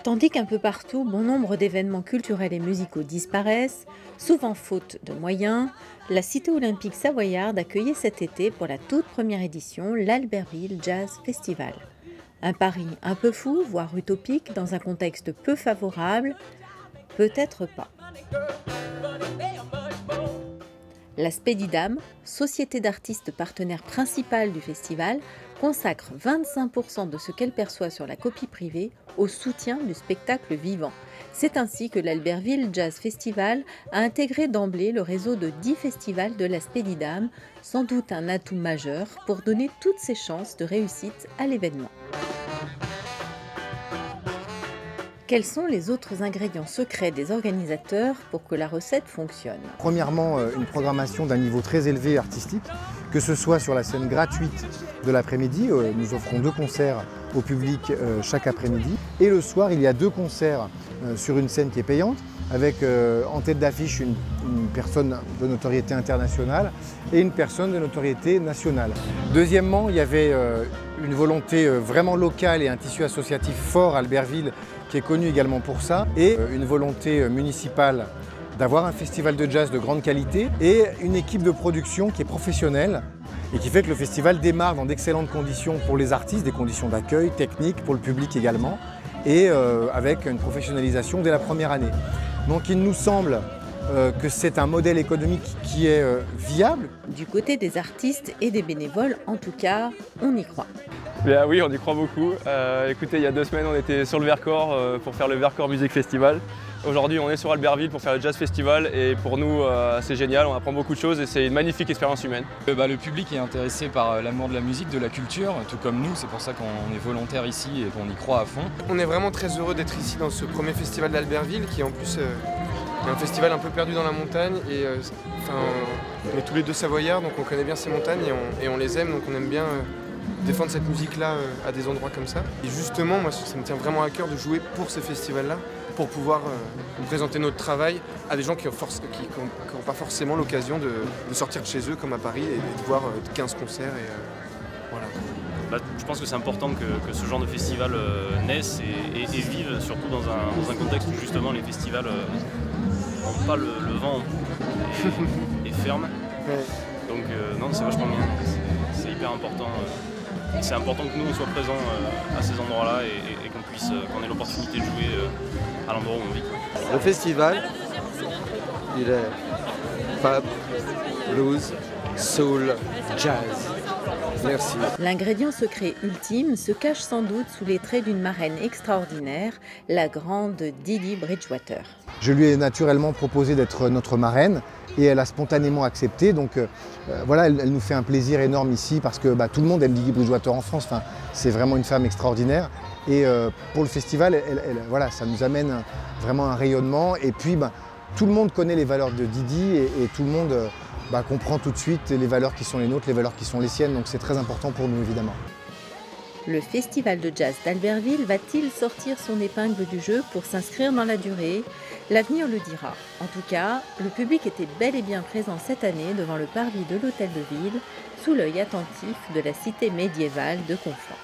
Tandis qu'un peu partout, bon nombre d'événements culturels et musicaux disparaissent, souvent faute de moyens, la Cité olympique savoyarde accueillait cet été pour la toute première édition l'Albertville Jazz Festival. Un pari un peu fou, voire utopique, dans un contexte peu favorable, peut-être pas. La Spedidam, société d'artistes partenaire principale du festival, consacre 25% de ce qu'elle perçoit sur la copie privée au soutien du spectacle vivant. C'est ainsi que l'Albertville Jazz Festival a intégré d'emblée le réseau de 10 festivals de la Spedidam, sans doute un atout majeur pour donner toutes ses chances de réussite à l'événement. Quels sont les autres ingrédients secrets des organisateurs pour que la recette fonctionne? Premièrement, une programmation d'un niveau très élevé artistique, que ce soit sur la scène gratuite de l'après-midi, nous offrons 2 concerts au public chaque après-midi, et le soir il y a 2 concerts sur une scène qui est payante, avec en tête d'affiche une personne de notoriété internationale et une personne de notoriété nationale. Deuxièmement, il y avait une volonté vraiment locale et un tissu associatif fort à Albertville qui est connu également pour ça, et une volonté municipale d'avoir un festival de jazz de grande qualité et une équipe de production qui est professionnelle et qui fait que le festival démarre dans d'excellentes conditions pour les artistes, des conditions d'accueil, techniques, pour le public également, et avec une professionnalisation dès la première année. Donc il nous semble que c'est un modèle économique qui est viable. Du côté des artistes et des bénévoles, en tout cas, on y croit. Bien, oui, on y croit beaucoup. Écoutez, il y a 2 semaines, on était sur le Vercors pour faire le Vercors Music Festival. Aujourd'hui, on est sur Albertville pour faire le Jazz Festival et pour nous, c'est génial, on apprend beaucoup de choses et c'est une magnifique expérience humaine. Le public est intéressé par l'amour de la musique, de la culture, tout comme nous, c'est pour ça qu'on est volontaire ici et qu'on y croit à fond. On est vraiment très heureux d'être ici dans ce premier festival d'Albertville qui en plus est un festival un peu perdu dans la montagne et on est tous les 2 savoyards donc on connaît bien ces montagnes et on les aime donc on aime bien défendre cette musique-là à des endroits comme ça. Et justement, moi, ça me tient vraiment à cœur de jouer pour ce festival-là, pour pouvoir présenter notre travail à des gens qui n'ont pas forcément l'occasion de sortir de chez eux, comme à Paris, et de voir 15 concerts. Voilà. Je pense que c'est important que ce genre de festival naisse et vive, surtout dans un contexte où justement les festivals n'ont pas le vent et ferment. Ouais. Donc non, c'est vachement bien, c'est hyper important. C'est important que nous on soit présents à ces endroits-là et qu'on ait l'opportunité de jouer à l'endroit où on vit. Le festival, il est pop, blues, soul, jazz. Merci. L'ingrédient secret ultime se cache sans doute sous les traits d'une marraine extraordinaire, la grande Didi Bridgewater. Je lui ai naturellement proposé d'être notre marraine et elle a spontanément accepté. Donc voilà, elle nous fait un plaisir énorme ici parce que tout le monde aime Didi Bridgewater en France. Enfin, c'est vraiment une femme extraordinaire. Et pour le festival, voilà, ça nous amène vraiment un rayonnement. Et puis, tout le monde connaît les valeurs de Didi et tout le monde comprend tout de suite les valeurs qui sont les nôtres, les valeurs qui sont les siennes. Donc c'est très important pour nous, évidemment. Le festival de jazz d'Albertville va-t-il sortir son épingle du jeu pour s'inscrire dans la durée? L'avenir le dira. En tout cas, le public était bel et bien présent cette année devant le parvis de l'Hôtel de Ville, sous l'œil attentif de la cité médiévale de Conflans.